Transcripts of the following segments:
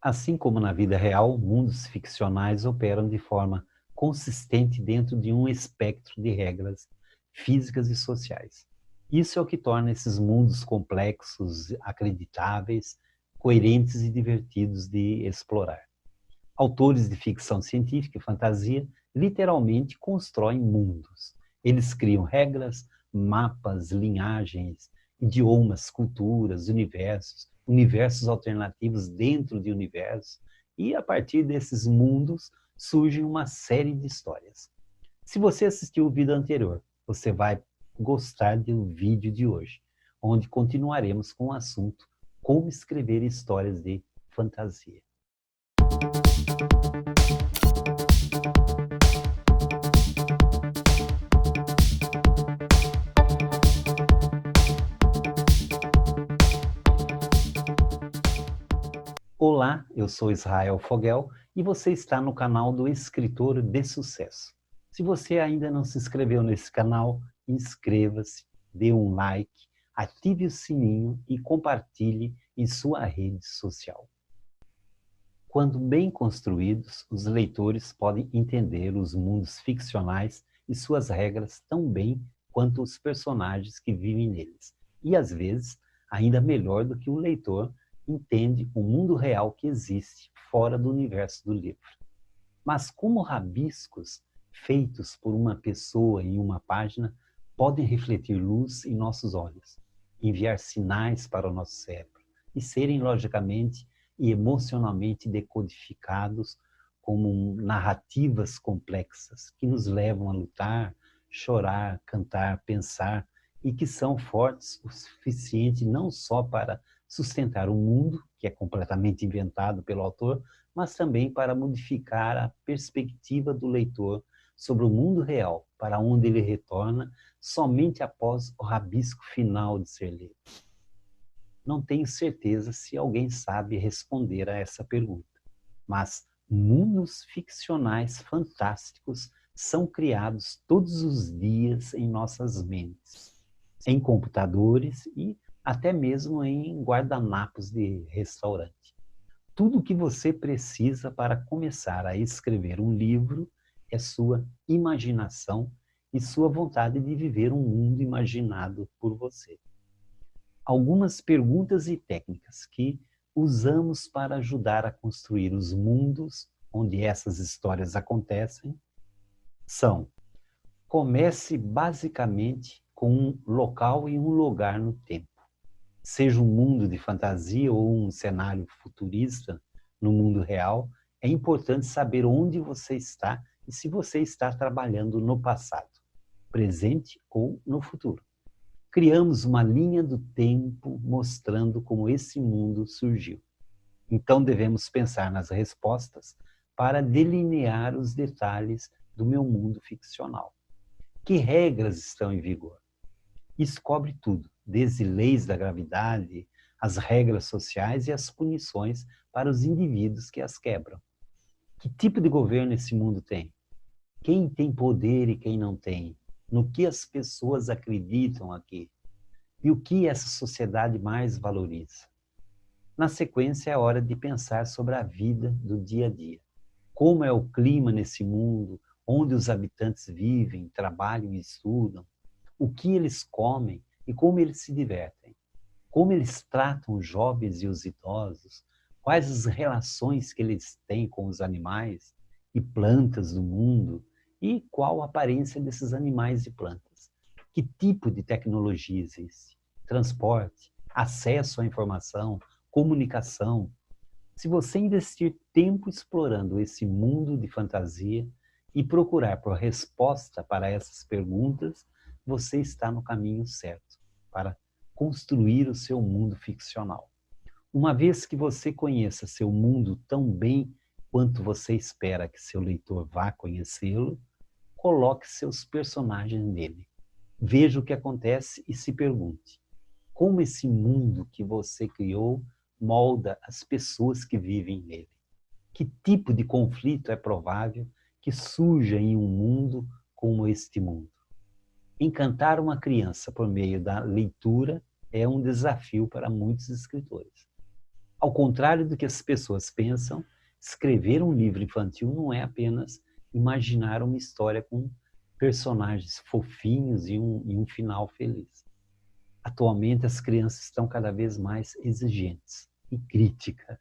Assim como na vida real, mundos ficcionais operam de forma consistente dentro de um espectro de regras físicas e sociais. Isso é o que torna esses mundos complexos, acreditáveis, coerentes e divertidos de explorar. Autores de ficção científica e fantasia literalmente constroem mundos. Eles criam regras, mapas, linhagens, idiomas, culturas, universos alternativos dentro de universos, e a partir desses mundos surge uma série de histórias. Se você assistiu o vídeo anterior, você vai gostar do vídeo de hoje, onde continuaremos com o assunto como escrever histórias de fantasia. Olá, eu sou Israel Fogel e você está no canal do Escritor de Sucesso. Se você ainda não se inscreveu nesse canal, inscreva-se, dê um like, ative o sininho e compartilhe em sua rede social. Quando bem construídos, os leitores podem entender os mundos ficcionais e suas regras tão bem quanto os personagens que vivem neles. E, às vezes, ainda melhor do que o leitor entende o mundo real que existe fora do universo do livro. Mas como rabiscos feitos por uma pessoa em uma página podem refletir luz em nossos olhos, enviar sinais para o nosso cérebro e serem logicamente e emocionalmente decodificados como narrativas complexas que nos levam a lutar, chorar, cantar, pensar e que são fortes o suficiente não só para sustentar um mundo que é completamente inventado pelo autor, mas também para modificar a perspectiva do leitor sobre o mundo real, para onde ele retorna somente após o rabisco final de ser lido. Não tenho certeza se alguém sabe responder a essa pergunta, mas mundos ficcionais fantásticos são criados todos os dias em nossas mentes, em computadores e até mesmo em guardanapos de restaurante. Tudo o que você precisa para começar a escrever um livro é sua imaginação e sua vontade de viver um mundo imaginado por você. Algumas perguntas e técnicas que usamos para ajudar a construir os mundos onde essas histórias acontecem são: comece basicamente com um local e um lugar no tempo. Seja um mundo de fantasia ou um cenário futurista no mundo real, é importante saber onde você está e se você está trabalhando no passado, presente ou no futuro. Criamos uma linha do tempo mostrando como esse mundo surgiu. Então devemos pensar nas respostas para delinear os detalhes do meu mundo ficcional. Que regras estão em vigor? Isso cobre tudo, desde leis da gravidade, as regras sociais e as punições para os indivíduos que as quebram. Que tipo de governo esse mundo tem? Quem tem poder e quem não tem? No que as pessoas acreditam aqui? E o que essa sociedade mais valoriza? Na sequência, é hora de pensar sobre a vida do dia a dia. Como é o clima nesse mundo, onde os habitantes vivem, trabalham e estudam, o que eles comem e como eles se divertem, como eles tratam os jovens e os idosos, quais as relações que eles têm com os animais e plantas do mundo e qual a aparência desses animais e plantas. Que tipo de tecnologia existe? Transporte, acesso à informação, comunicação. Se você investir tempo explorando esse mundo de fantasia e procurar por resposta para essas perguntas, você está no caminho certo para construir o seu mundo ficcional. Uma vez que você conheça seu mundo tão bem quanto você espera que seu leitor vá conhecê-lo, coloque seus personagens nele. Veja o que acontece e se pergunte: como esse mundo que você criou molda as pessoas que vivem nele? Que tipo de conflito é provável que surja em um mundo como este mundo? Encantar uma criança por meio da leitura é um desafio para muitos escritores. Ao contrário do que as pessoas pensam, escrever um livro infantil não é apenas imaginar uma história com personagens fofinhos e um final feliz. Atualmente, as crianças estão cada vez mais exigentes e críticas.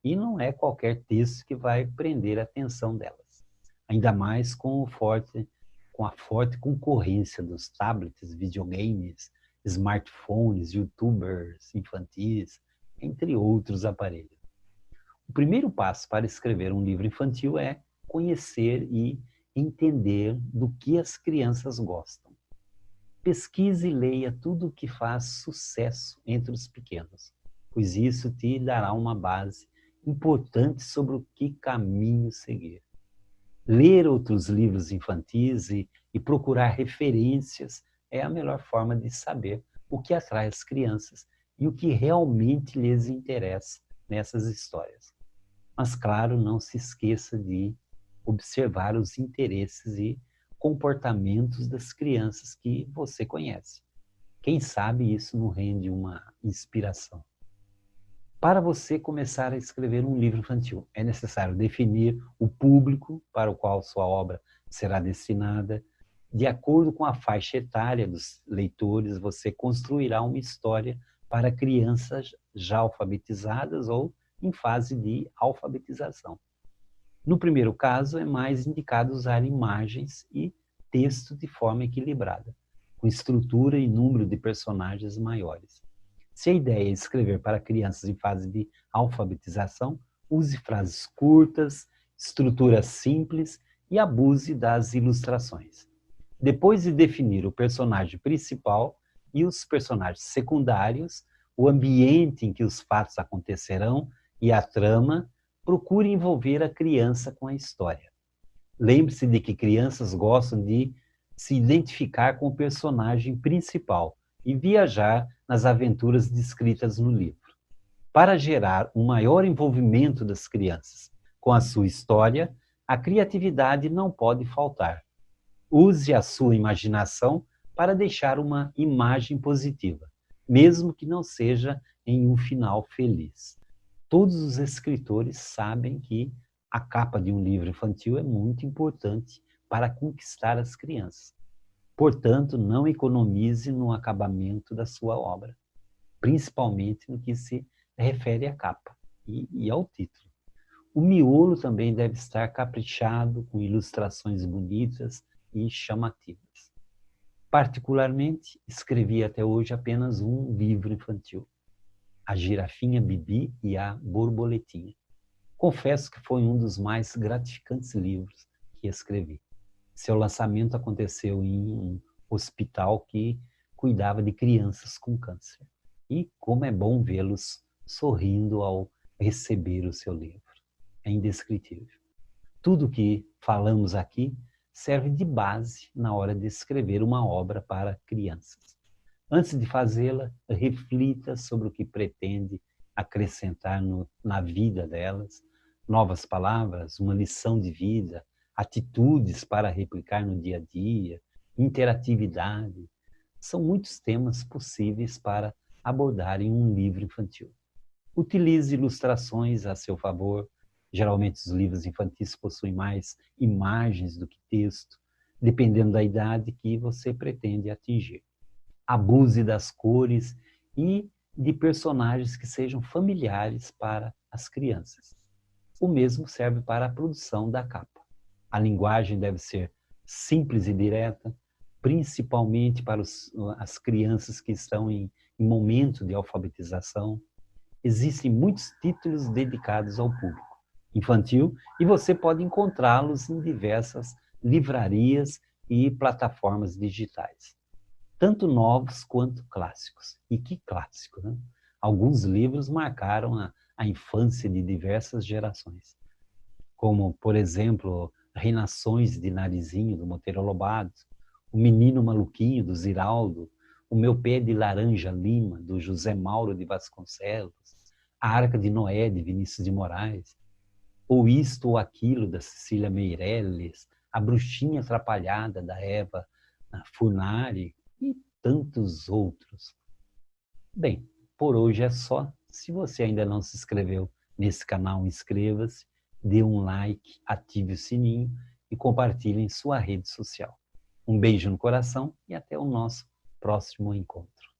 E não é qualquer texto que vai prender a atenção delas. Ainda mais com a forte concorrência dos tablets, videogames, smartphones, youtubers infantis, entre outros aparelhos. O primeiro passo para escrever um livro infantil é conhecer e entender do que as crianças gostam. Pesquise e leia tudo o que faz sucesso entre os pequenos, pois isso te dará uma base importante sobre o que caminho seguir. Ler outros livros infantis e procurar referências é a melhor forma de saber o que atrai as crianças e o que realmente lhes interessa nessas histórias. Mas, claro, não se esqueça de observar os interesses e comportamentos das crianças que você conhece. Quem sabe isso não rende uma inspiração. Para você começar a escrever um livro infantil, é necessário definir o público para o qual sua obra será destinada. De acordo com a faixa etária dos leitores, você construirá uma história para crianças já alfabetizadas ou em fase de alfabetização. No primeiro caso, é mais indicado usar imagens e texto de forma equilibrada, com estrutura e número de personagens maiores. Se a ideia é escrever para crianças em fase de alfabetização, use frases curtas, estrutura simples e abuse das ilustrações. Depois de definir o personagem principal e os personagens secundários, o ambiente em que os fatos acontecerão e a trama, procure envolver a criança com a história. Lembre-se de que crianças gostam de se identificar com o personagem principal e viajar nas aventuras descritas no livro. Para gerar um maior envolvimento das crianças com a sua história, a criatividade não pode faltar. Use a sua imaginação para deixar uma imagem positiva, mesmo que não seja em um final feliz. Todos os escritores sabem que a capa de um livro infantil é muito importante para conquistar as crianças. Portanto, não economize no acabamento da sua obra, principalmente no que se refere à capa e ao título. O miolo também deve estar caprichado, com ilustrações bonitas e chamativas. Particularmente, escrevi até hoje apenas um livro infantil, A Girafinha Bibi e a Borboletinha. Confesso que foi um dos mais gratificantes livros que escrevi. Seu lançamento aconteceu em um hospital que cuidava de crianças com câncer. E como é bom vê-los sorrindo ao receber o seu livro. É indescritível. Tudo que falamos aqui serve de base na hora de escrever uma obra para crianças. Antes de fazê-la, reflita sobre o que pretende acrescentar na vida delas, novas palavras, uma lição de vida, atitudes para replicar no dia a dia, interatividade. São muitos temas possíveis para abordar em um livro infantil. Utilize ilustrações a seu favor. Geralmente os livros infantis possuem mais imagens do que texto, dependendo da idade que você pretende atingir. Abuse das cores e de personagens que sejam familiares para as crianças. O mesmo serve para a produção da capa. A linguagem deve ser simples e direta, principalmente para as crianças que estão em momento de alfabetização. Existem muitos títulos dedicados ao público infantil e você pode encontrá-los em diversas livrarias e plataformas digitais, tanto novos quanto clássicos. E que clássico, né? Alguns livros marcaram a infância de diversas gerações, como, por exemplo, Reinações de Narizinho, do Monteiro Lobato, O Menino Maluquinho, do Ziraldo, O Meu Pé de Laranja Lima, do José Mauro de Vasconcelos, A Arca de Noé, de Vinícius de Moraes, Ou Isto ou Aquilo, da Cecília Meirelles, A Bruxinha Atrapalhada, da Eva Furnari, e tantos outros. Bem, por hoje é só. Se você ainda não se inscreveu nesse canal, inscreva-se, dê um like, ative o sininho e compartilhe em sua rede social. Um beijo no coração e até o nosso próximo encontro.